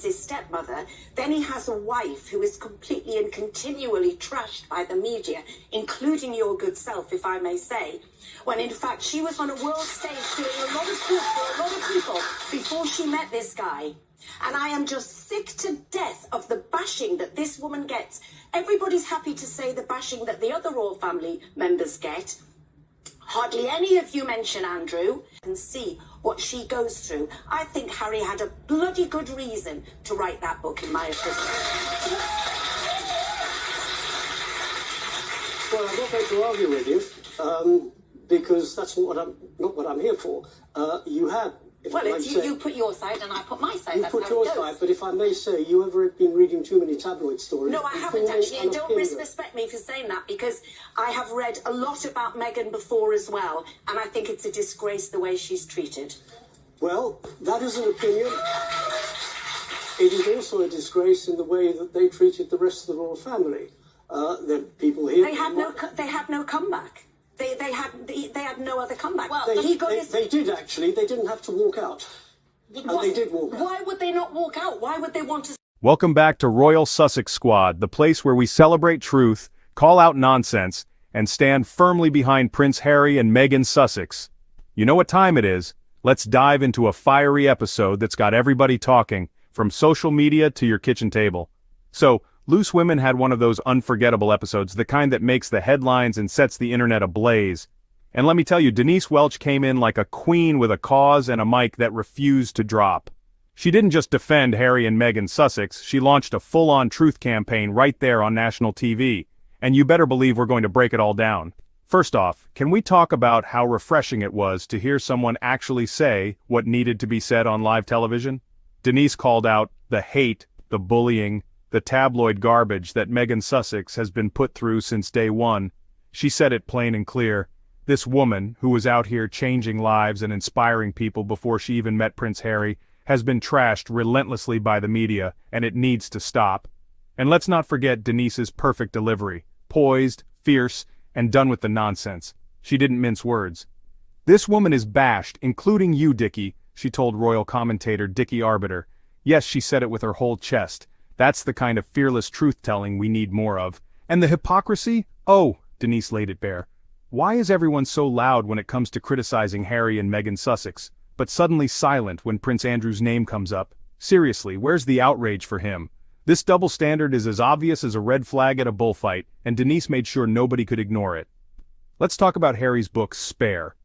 his stepmother. Then he has a wife who is completely and continually trashed by the media, including your good self, if I may say, when in fact she was on a world stage doing a lot of good for a lot of people before she met this guy. And I am just sick to death of the bashing that this woman gets. Everybody's happy to say the bashing that the other royal family members get. Hardly any of you mention Andrew and see what she goes through. I think Harry had a bloody good reason to write that book, in my opinion. Well, I'm not going to argue with you, because that's not what I'm here for. You have... Well, it's you put your side and I put my side. You That's put how your it goes. side, but if I may say, you ever been reading too many tabloid stories? No, I haven't actually, and don't disrespect me for saying that, because I have read a lot about Meghan before as well, and I think it's a disgrace the way she's treated. Well, that is an opinion. It is also a disgrace in the way that they treated the rest of the royal family. The people here... They had no comeback. They had no other comeback. Well, they did, actually. They didn't have to walk out. And they did walk out. Why would they not walk out? Why would they want to... Welcome back to Royal Sussex Squad, the place where we celebrate truth, call out nonsense, and stand firmly behind Prince Harry and Meghan Sussex. You know what time it is. Let's dive into a fiery episode that's got everybody talking, from social media to your kitchen table. So, Loose Women had one of those unforgettable episodes, the kind that makes the headlines and sets the internet ablaze. And let me tell you, Denise Welch came in like a queen with a cause and a mic that refused to drop. She didn't just defend Harry and Meghan Sussex, she launched a full-on truth campaign right there on national TV. And you better believe we're going to break it all down. First off, can we talk about how refreshing it was to hear someone actually say what needed to be said on live television? Denise called out the hate, the bullying, the tabloid garbage that Meghan Sussex has been put through since day one. She said it plain and clear. This woman, who was out here changing lives and inspiring people before she even met Prince Harry, has been trashed relentlessly by the media, and it needs to stop. And let's not forget Denise's perfect delivery. Poised, fierce, and done with the nonsense. She didn't mince words. This woman is bashed, including you, Dickie, she told royal commentator Dickie Arbiter. Yes, she said it with her whole chest. That's the kind of fearless truth-telling we need more of. And the hypocrisy? Oh, Denise laid it bare. Why is everyone so loud when it comes to criticizing Harry and Meghan Sussex, but suddenly silent when Prince Andrew's name comes up? Seriously, where's the outrage for him? This double standard is as obvious as a red flag at a bullfight, and Denise made sure nobody could ignore it. Let's talk about Harry's book, Spare.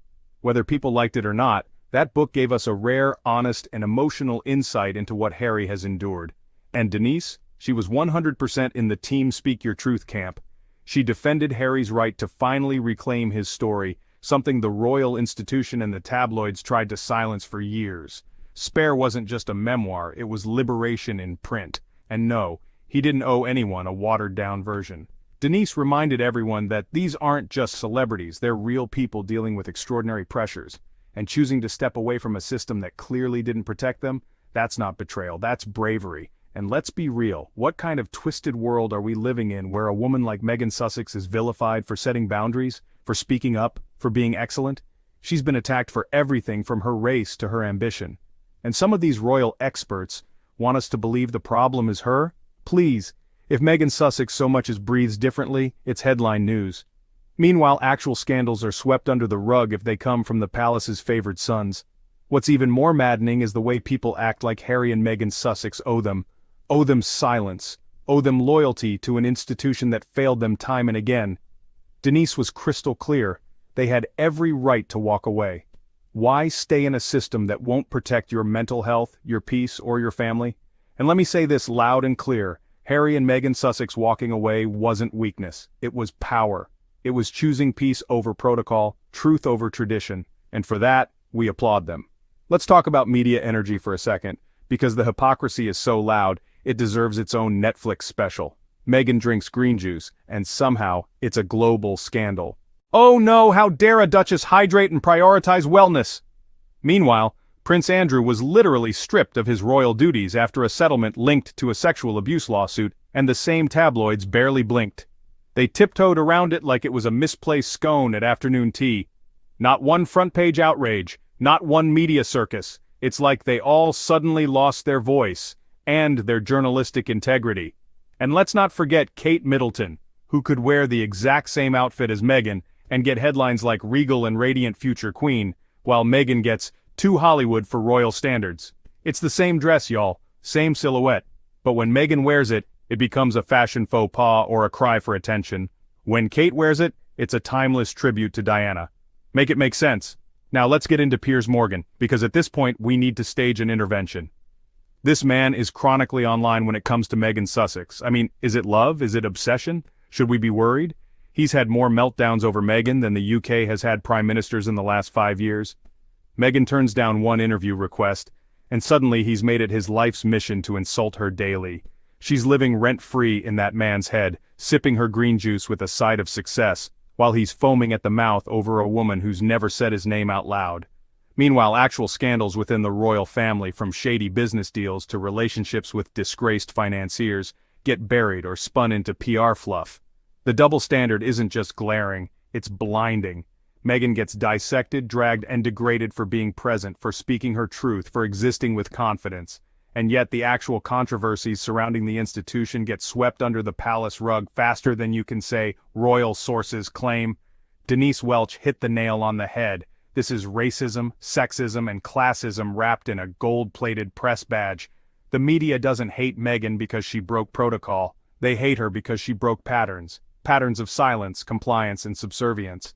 Whether people liked it or not, that book gave us a rare, honest, and emotional insight into what Harry has endured. And Denise, she was 100% in the Team Speak Your Truth camp. She defended Harry's right to finally reclaim his story, something the royal institution and the tabloids tried to silence for years. Spare wasn't just a memoir, it was liberation in print. And no, he didn't owe anyone a watered-down version. Denise reminded everyone that these aren't just celebrities, they're real people dealing with extraordinary pressures. And choosing to step away from a system that clearly didn't protect them, that's not betrayal, that's bravery. And let's be real, what kind of twisted world are we living in where a woman like Meghan Sussex is vilified for setting boundaries, for speaking up, for being excellent? She's been attacked for everything from her race to her ambition. And some of these royal experts want us to believe the problem is her? Please, if Meghan Sussex so much as breathes differently, it's headline news. Meanwhile, actual scandals are swept under the rug if they come from the palace's favored sons. What's even more maddening is the way people act like Harry and Meghan Sussex owe them silence, owe them loyalty to an institution that failed them time and again. Denise was crystal clear. They had every right to walk away. Why stay in a system that won't protect your mental health, your peace, or your family? And let me say this loud and clear. Harry and Meghan Sussex walking away wasn't weakness. It was power. It was choosing peace over protocol, truth over tradition. And for that, we applaud them. Let's talk about media energy for a second. Because the hypocrisy is so loud, it deserves its own Netflix special. Meghan drinks green juice, and somehow, it's a global scandal. Oh no, how dare a duchess hydrate and prioritize wellness? Meanwhile, Prince Andrew was literally stripped of his royal duties after a settlement linked to a sexual abuse lawsuit, and the same tabloids barely blinked. They tiptoed around it like it was a misplaced scone at afternoon tea. Not one front-page outrage, not one media circus. It's like they all suddenly lost their voice. and their journalistic integrity. And let's not forget Kate Middleton, who could wear the exact same outfit as Meghan and get headlines like regal and radiant future queen, while Meghan gets too Hollywood for royal standards. It's the same dress, y'all, same silhouette, but when Meghan wears it, it becomes a fashion faux pas or a cry for attention. When Kate wears it, it's a timeless tribute to Diana. Make it make sense. Now let's get into Piers Morgan, because at this point we need to stage an intervention. This man is chronically online when it comes to Meghan Sussex. I mean, is it love? Is it obsession? Should we be worried? He's had more meltdowns over Meghan than the UK has had prime ministers in the last 5 years. Meghan turns down one interview request, and suddenly he's made it his life's mission to insult her daily. She's living rent-free in that man's head, sipping her green juice with a side of success, while he's foaming at the mouth over a woman who's never said his name out loud. Meanwhile, actual scandals within the royal family, from shady business deals to relationships with disgraced financiers, get buried or spun into PR fluff. The double standard isn't just glaring, it's blinding. Meghan gets dissected, dragged, and degraded for being present, for speaking her truth, for existing with confidence. And yet the actual controversies surrounding the institution get swept under the palace rug faster than you can say royal sources claim. Denise Welch hit the nail on the head. This is racism, sexism, and classism wrapped in a gold-plated press badge. The media doesn't hate Meghan because she broke protocol. They hate her because she broke patterns. Patterns of silence, compliance, and subservience.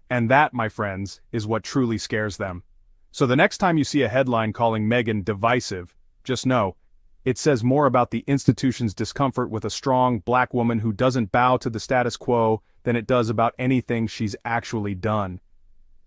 And that, my friends, is what truly scares them. So the next time you see a headline calling Meghan divisive, just know, it says more about the institution's discomfort with a strong black woman who doesn't bow to the status quo than it does about anything she's actually done.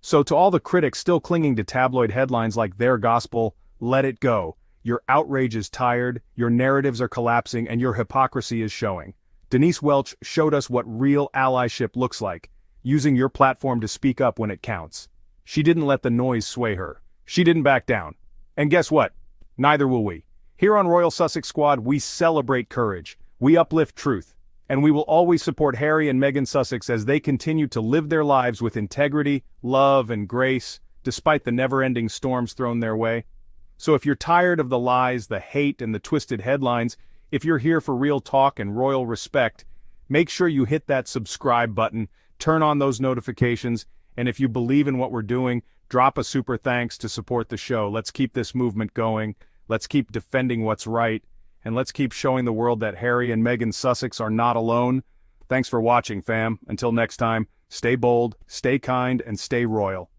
So to all the critics still clinging to tabloid headlines like their gospel, let it go. Your outrage is tired, your narratives are collapsing, and your hypocrisy is showing. Denise Welch showed us what real allyship looks like, using your platform to speak up when it counts. She didn't let the noise sway her. She didn't back down. And guess what? Neither will we. Here on Royal Sussex Squad, we celebrate courage, we uplift truth, and we will always support Harry and Meghan Sussex as they continue to live their lives with integrity, love, and grace, despite the never-ending storms thrown their way. So if you're tired of the lies, the hate, and the twisted headlines, if you're here for real talk and royal respect, make sure you hit that subscribe button, turn on those notifications, and if you believe in what we're doing, drop a super thanks to support the show. Let's keep this movement going. Let's keep defending what's right, and let's keep showing the world that Harry and Meghan Sussex are not alone. Thanks for watching, fam. Until next time, stay bold, stay kind, and stay royal.